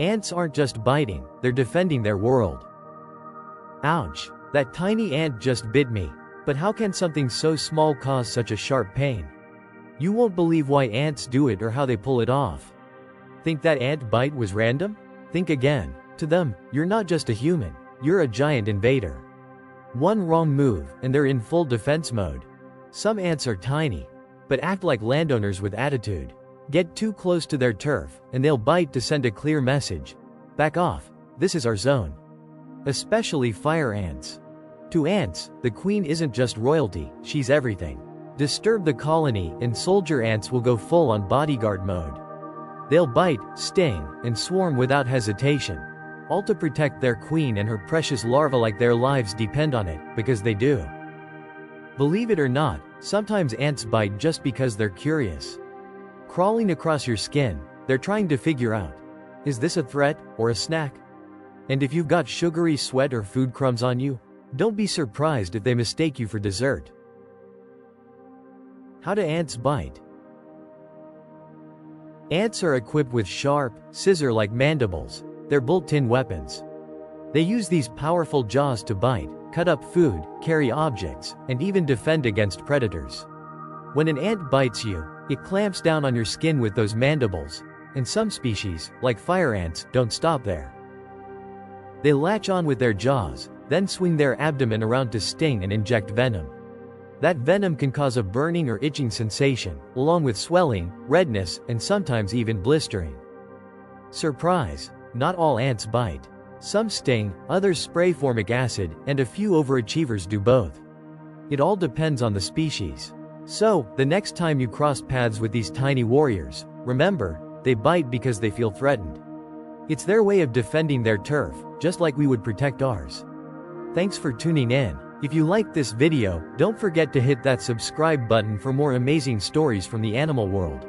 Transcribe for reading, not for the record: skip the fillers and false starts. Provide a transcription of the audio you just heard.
Ants aren't just biting, they're defending their world. Ouch! That tiny ant just bit me. But how can something so small cause such a sharp pain? You won't believe why ants do it or how they pull it off. Think that ant bite was random? Think again. To them, you're not just a human, you're a giant invader. One wrong move, and they're in full defense mode. Some ants are tiny, but act like landowners with attitude. Get too close to their turf, and they'll bite to send a clear message. Back off, this is our zone. Especially fire ants. To ants, the queen isn't just royalty, she's everything. Disturb the colony, and soldier ants will go full on bodyguard mode. They'll bite, sting, and swarm without hesitation. All to protect their queen and her precious larvae like their lives depend on it, because they do. Believe it or not, sometimes ants bite just because they're curious. Crawling across your skin, they're trying to figure out, is this a threat, or a snack? And if you've got sugary sweat or food crumbs on you, don't be surprised if they mistake you for dessert. How do ants bite? Ants are equipped with sharp, scissor-like mandibles. They're built-in weapons. They use these powerful jaws to bite, cut up food, carry objects, and even defend against predators. When an ant bites you, it clamps down on your skin with those mandibles, and some species, like fire ants, don't stop there. They latch on with their jaws, then swing their abdomen around to sting and inject venom. That venom can cause a burning or itching sensation, along with swelling, redness, and sometimes even blistering. Surprise! Not all ants bite. Some sting, others spray formic acid, and a few overachievers do both. It all depends on the species. So, the next time you cross paths with these tiny warriors, remember, they bite because they feel threatened. It's their way of defending their turf, just like we would protect ours. Thanks for tuning in. If you liked this video, don't forget to hit that subscribe button for more amazing stories from the animal world.